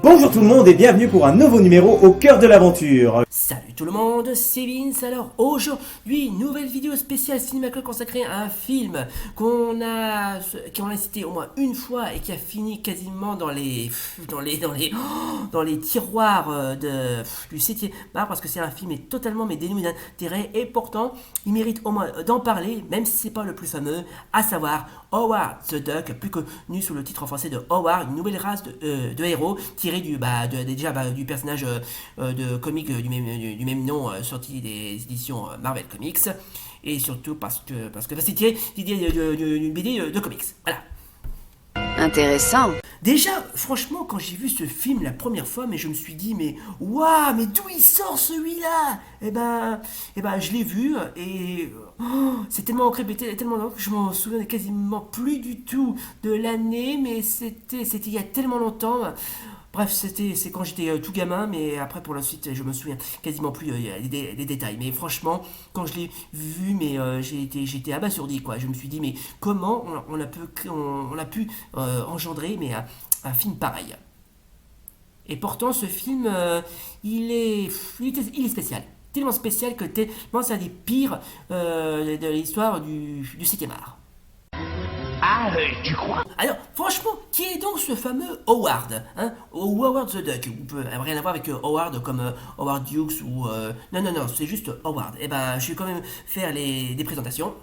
Bonjour tout le monde et bienvenue pour un nouveau numéro au cœur de l'aventure. Salut tout le monde, c'est Vince. Alors aujourd'hui, nouvelle vidéo spéciale Cinéma Club consacrée à un film qu'on a cité au moins une fois et qui a fini quasiment dans les tiroirs du 7e art parce que c'est un film totalement dénué d'intérêt et pourtant il mérite au moins d'en parler même si c'est pas le plus fameux, à savoir Howard the Duck, plus connu sous le titre en français de Howard, une nouvelle race de héros tiré du personnage de comic du même nom sorti des éditions Marvel Comics et surtout parce que c'est tiré d'une BD de comics. Voilà. Intéressant. Déjà, franchement, quand j'ai vu ce film la première fois, mais je me suis dit, mais waouh, mais d'où il sort celui-là? Je l'ai vu et c'est tellement ancré, tellement longtemps que je m'en souviens quasiment plus du tout de l'année, mais c'était il y a tellement longtemps. Bref, c'est quand j'étais tout gamin, mais après pour la suite, je me souviens quasiment plus des détails. Mais franchement, quand je l'ai vu, j'ai été abasourdi, quoi. Je me suis dit, mais comment on a pu engendrer un film pareil? Et pourtant, ce film, il est spécial. Tellement spécial que tellement c'est un des pires de l'histoire du 7e art. Ah, tu crois? Alors, franchement, qui est donc ce fameux Howard, hein? Howard the Duck, on peut rien à voir avec Howard comme Howard Hughes ou... Non, c'est juste Howard. Je vais quand même faire des présentations.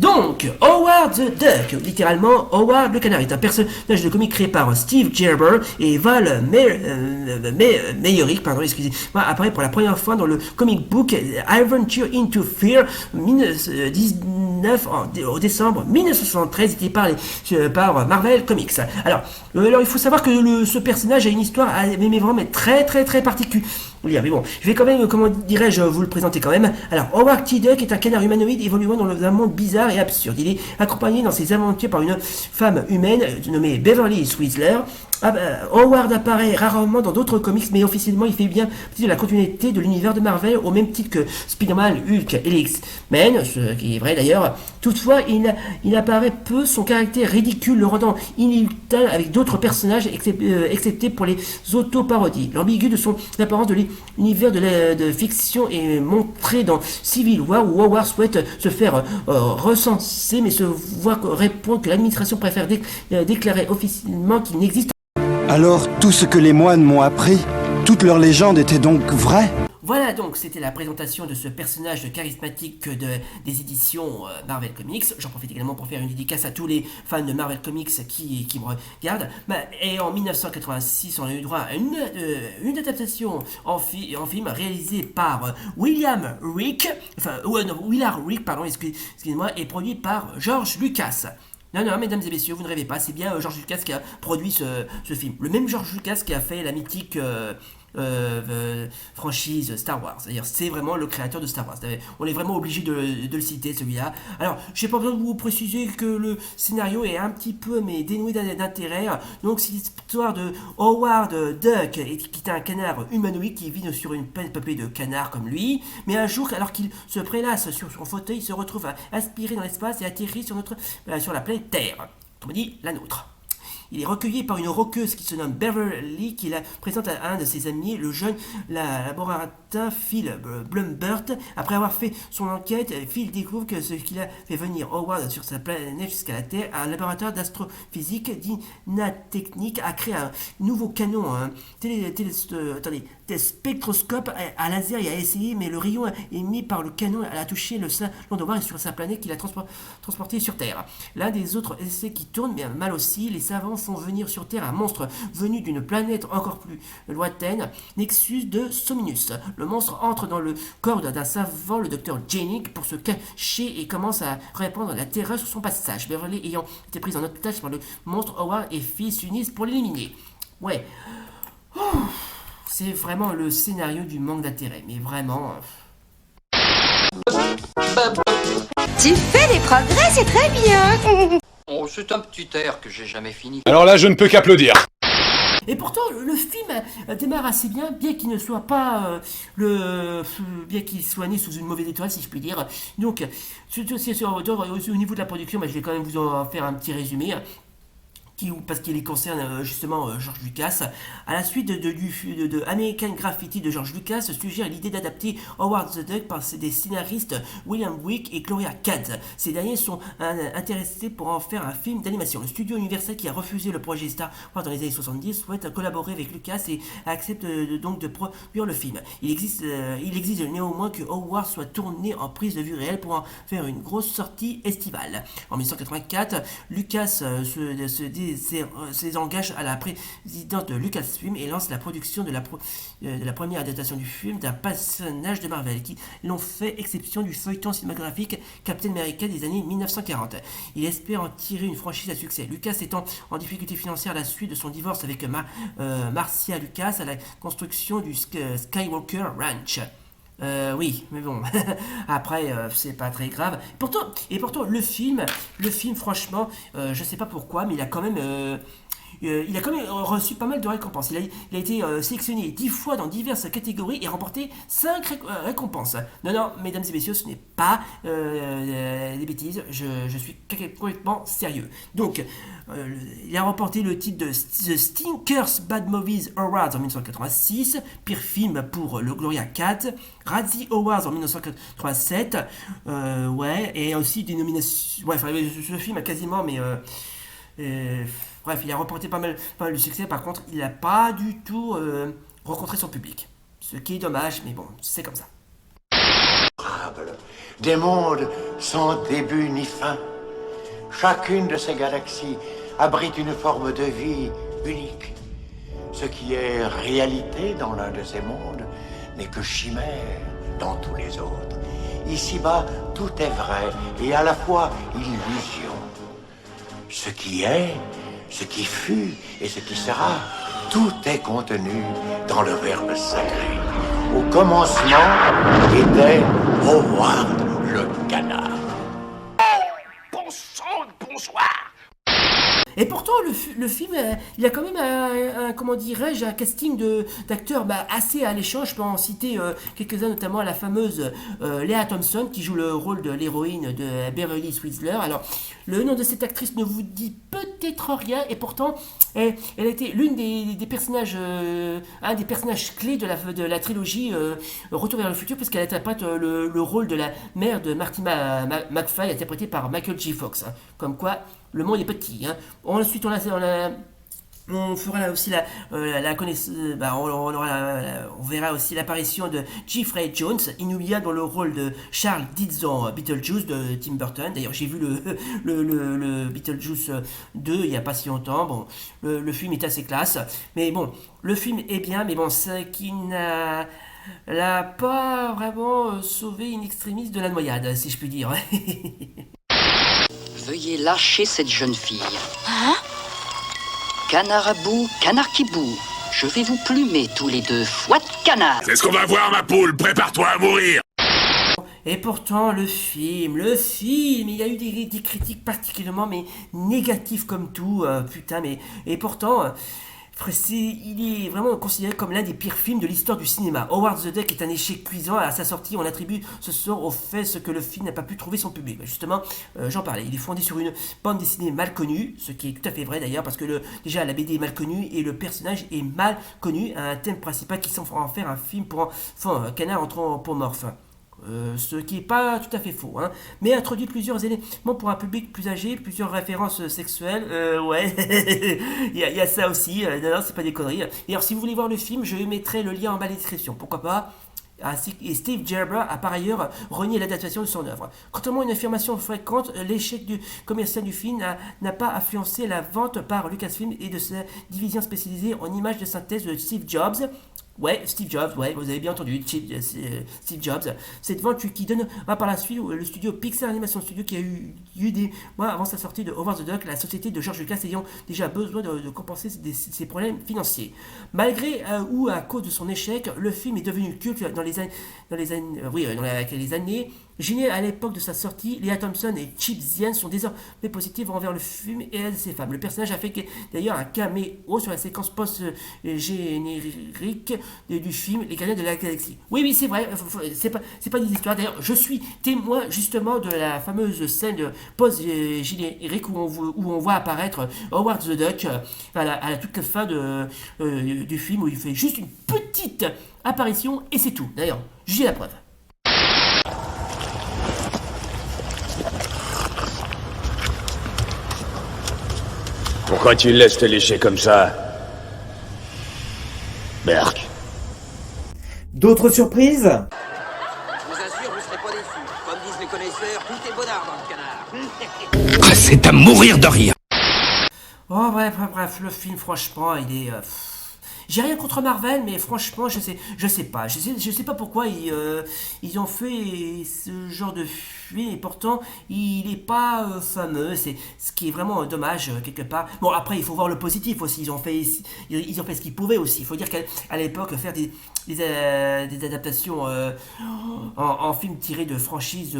Donc, Howard the Duck, littéralement Howard le canard, est un personnage de comique créé par Steve Gerber et Val Meyerick, excusez-moi, apparaît pour la première fois dans le comic book Adventure into Fear, 19 au décembre 1973, édité par Marvel Comics. Alors, il faut savoir que ce personnage a une histoire vraiment très particulière. Mais bon, je vais quand même, comment dirais-je, vous le présenter quand même. Alors, Howard T. Duck est un canard humanoïde évoluant dans un monde bizarre et absurde. Il est accompagné dans ses aventures par une femme humaine nommée Beverly Swizzler. Howard apparaît rarement dans d'autres comics, mais officiellement il fait bien partie de la continuité de l'univers de Marvel, au même titre que Spider-Man, Hulk et X-Men, ce qui est vrai d'ailleurs. Toutefois, il apparaît peu, son caractère ridicule le rendant inéluctable avec d'autres personnages, excepté pour les auto-parodies. L'ambigu de son apparence de l'univers de fiction est montré dans Civil War, où Howard souhaite se faire recenser, mais se voit répondre que l'administration préfère déclarer officiellement qu'il n'existe. Alors tout ce que les moines m'ont appris, toute leur légende était donc vraie? Voilà, donc c'était la présentation de ce personnage charismatique des éditions Marvel Comics. J'en profite également pour faire une dédicace à tous les fans de Marvel Comics qui me regardent. Et en 1986, on a eu droit à une adaptation en film réalisée par Willard Rick, excusez-moi, et produit par George Lucas. Non, mesdames et messieurs, vous ne rêvez pas, c'est bien George Lucas qui a produit ce film. Le même George Lucas qui a fait la mythique franchise Star Wars. D'ailleurs, c'est vraiment le créateur de Star Wars. On est vraiment obligé de le citer, celui-là. Alors, j'ai pas besoin de vous préciser que le scénario est un petit peu dénué d'intérêt. Donc, c'est l'histoire de Howard Duck, qui est un canard humanoïde qui vit sur une peuplée de canards comme lui. Mais un jour, alors qu'il se prélasse sur son fauteuil, il se retrouve aspiré dans l'espace et atterrit sur la planète Terre. On dit la nôtre. Il est recueilli par une roqueuse qui se nomme Beverly, qui la présente à un de ses amis, le jeune laborateur Phil Blumbert. Après avoir fait son enquête, Phil découvre que ce qui a fait venir Howard sur sa planète jusqu'à la Terre, un laboratoire d'astrophysique d'Inatechnique a créé un nouveau canon, spectroscope à laser et a essayé, mais le rayon émis par le canon a touché le salon d'Howard et sur sa planète qu'il a transporté sur Terre. L'un des autres essais qui tourne, mais mal aussi, les savants font venir sur Terre un monstre venu d'une planète encore plus lointaine, Nexus de Sominus. Le monstre entre dans le corps d'un savant, le docteur Jennick, pour se cacher et commence à répandre la terreur sur son passage. Beverly ayant été prise en otage par le monstre, Howard et Phil s'unissent pour l'éliminer. Ouais. C'est vraiment le scénario du manque d'intérêt, mais vraiment... Tu fais des progrès, c'est très bien. Oh, c'est un petit air que j'ai jamais fini. Alors là, je ne peux qu'applaudir. Et pourtant, le film démarre assez bien, bien qu'il ne soit pas bien qu'il soit né sous une mauvaise étoile, si je puis dire. Donc, au niveau de la production, je vais quand même vous en faire un petit résumé. parce qu'il concerne justement George Lucas. À la suite de American Graffiti de George Lucas suggère l'idée d'adapter Howard the Duck par des scénaristes William Wick et Gloria Katz. Ces derniers sont intéressés pour en faire un film d'animation. Le studio Universal, qui a refusé le projet Star Wars dans les années 70, souhaite collaborer avec Lucas et accepte donc de produire le film. Il existe néanmoins que Howard soit tourné en prise de vue réelle pour en faire une grosse sortie estivale. En 1984, Lucas se désengage à la présidence de Lucasfilm et lance la production de la première adaptation du film d'un personnage de Marvel, qui l'ont fait exception du feuilleton cinématographique Captain America des années 1940. Il espère en tirer une franchise à succès. Lucas étant en difficulté financière à la suite de son divorce avec Marcia Lucas à la construction du Skywalker Ranch. Oui, mais bon, après, c'est pas très grave. Pourtant, le film, franchement, je sais pas pourquoi, mais il a quand même reçu pas mal de récompenses. Il a été sélectionné 10 fois dans diverses catégories et remporté 5 récompenses. Non, mesdames et messieurs, ce n'est pas des bêtises, je suis complètement sérieux. Donc, il a remporté le titre de The Stinkers Bad Movies Awards en 1986, pire film pour le Gloria Katz, Razzie Awards en 1987, et aussi des nominations. Ouais, ce film a quasiment, bref, il a remporté pas mal de succès. Par contre, il n'a pas du tout rencontré son public. Ce qui est dommage, mais bon, c'est comme ça. Des mondes sans début ni fin. Chacune de ces galaxies abrite une forme de vie unique. Ce qui est réalité dans l'un de ces mondes n'est que chimère dans tous les autres. Ici-bas, tout est vrai et à la fois illusion. Ce qui est, ce qui fut et ce qui sera, tout est contenu dans le verbe sacré. Au commencement était Howard le canard. Bon sang, bonsoir. Et pourtant, le film, il a quand même un casting d'acteurs assez alléchant. Je peux en citer quelques-uns, notamment la fameuse Lea Thompson, qui joue le rôle de l'héroïne de Beverly Swizzler. Alors, le nom de cette actrice ne vous dit peut-être rien, et pourtant, elle a été l'une des personnages, un des personnages clés de la trilogie Retour vers le futur, puisqu'elle interprète le rôle de la mère de Marty McFly, interprétée par Michael J. Fox. Comme quoi, le monde est petit. Ensuite, on fera aussi la connaissance. On verra aussi l'apparition de Jeffrey Jones, inoubliable dans le rôle de Charles Dietz dans Beetlejuice de Tim Burton. D'ailleurs, j'ai vu le Beetlejuice 2 il n'y a pas si longtemps. Bon, le film est assez classe. Mais bon, le film est bien, mais bon, c'est qui n'a pas vraiment sauvé in extremis de la noyade, si je puis dire. Veuillez lâcher cette jeune fille. Hein? Canard à bout, canard qui bout. Je vais vous plumer tous les deux, foi de canard. C'est ce qu'on va voir, ma poule. Prépare-toi à mourir. Et pourtant, le film, il y a eu des critiques particulièrement négatives comme tout, et pourtant, il est vraiment considéré comme l'un des pires films de l'histoire du cinéma. Howard the Duck est un échec cuisant. À sa sortie, on attribue ce sort au fait que le film n'a pas pu trouver son public. Justement, j'en parlais. Il est fondé sur une bande dessinée mal connue, ce qui est tout à fait vrai d'ailleurs, parce que déjà la BD est mal connue et le personnage est mal connu. Un thème principal qui semble en faire un film pour un canard anthropomorphe. Ce qui n'est pas tout à fait faux, mais introduit plusieurs éléments pour un public plus âgé, plusieurs références sexuelles, il y a ça aussi, non, c'est pas des conneries. Et alors, si vous voulez voir le film, je mettrai le lien en bas de la description, pourquoi pas. Et Steve Gerber a par ailleurs renié l'adaptation de son œuvre. Quant à une affirmation fréquente, l'échec commercial du film n'a pas influencé la vente par Lucasfilm et de sa division spécialisée en images de synthèse de Steve Jobs. Steve Jobs, vous avez bien entendu, Steve Jobs. Cette vente qui donne par la suite le studio Pixar Animation Studio, qui a eu des mois avant sa sortie de Howard the Duck, la société de George Lucas ayant déjà besoin de compenser ses problèmes financiers. Malgré ou à cause de son échec, le film est devenu culte dans les années Gênés à l'époque de sa sortie, Lea Thompson et Chip Zien sont désormais positifs envers le film et aident ses femmes. Le personnage a fait d'ailleurs un caméo sur la séquence post-générique du film Les Gardiens de la Galaxie. Oui, c'est vrai, c'est pas des histoires. D'ailleurs, je suis témoin justement de la fameuse scène post-générique où on voit apparaître Howard the Duck à la toute fin du film, où il fait juste une petite apparition et c'est tout. D'ailleurs, j'ai la preuve. Pourquoi tu laisses te lécher comme ça? Berk. D'autres surprises? Je vous assure, vous ne serez pas déçus. Comme disent les connaisseurs, tout est bonheur dans le canard. Ah, c'est à mourir de rire. Oh bref, le film franchement il est... J'ai rien contre Marvel, mais franchement, je sais pas. Je sais pas pourquoi ils ont fait ce genre de film, et pourtant, il n'est pas fameux. C'est ce qui est vraiment dommage, quelque part. Bon, après, il faut voir le positif aussi. Ils ont fait ce qu'ils pouvaient aussi. Il faut dire qu'à l'époque, faire des adaptations en films tirés de franchises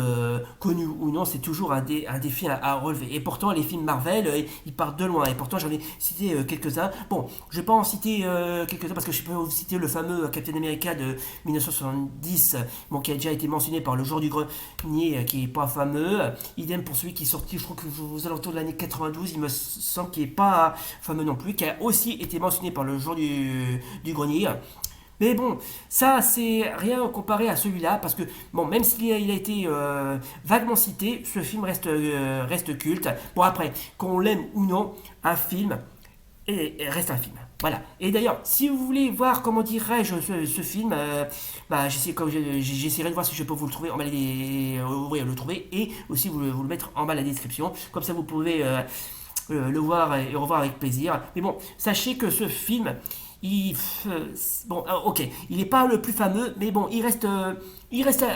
connues ou non, c'est toujours un défi à relever. Et pourtant, les films Marvel, ils partent de loin. Et pourtant, j'en ai cité quelques-uns. Bon, je vais pas en citer quelques-uns parce que je peux vous citer le fameux Captain America de 1970, qui a déjà été mentionné par Le Jour du Grenier, qui est pas fameux. Idem pour celui qui est sorti, je crois que aux alentours de l'année 92, il me semble qu'il est pas fameux non plus, qui a aussi été mentionné par Le Jour du Grenier. Mais bon, ça c'est rien comparé à celui-là, parce que bon, même s'il a été vaguement cité, ce film reste culte. Bon, après, qu'on l'aime ou non, un film reste un film. Voilà. Et d'ailleurs, si vous voulez voir, comment dirais-je, ce film, j'essaierai de voir si je peux vous le trouver, le trouver, et aussi vous le mettre en bas de la description. Comme ça, vous pouvez le voir et revoir avec plaisir. Mais bon, sachez que ce film, il n'est pas le plus fameux, mais bon, il reste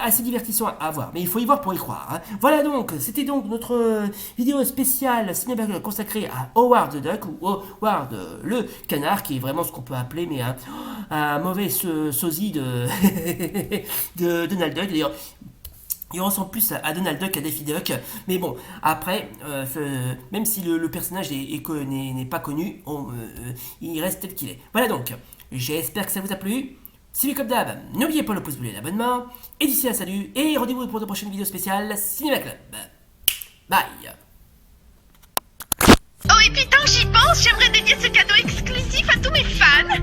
assez divertissant à voir. Mais il faut y voir pour y croire. Hein. Voilà donc, c'était donc notre vidéo spéciale cinéma consacrée à Howard the Duck, ou Howard le canard, qui est vraiment ce qu'on peut appeler un mauvais sosie de Donald Duck. D'ailleurs, il ressemble plus à Donald Duck qu'à Daffy Duck. Mais bon, après, même si le personnage n'est pas connu, il reste tel qu'il est. Voilà donc, j'espère que ça vous a plu. Si oui, comme d'hab, n'oubliez pas le pouce bleu et l'abonnement. Et d'ici là, salut, et rendez-vous pour de prochaines vidéos spéciales Cinéma Club. Bye. Oh, et puis tant que j'y pense, j'aimerais dédier ce cadeau exclusif à tous mes fans.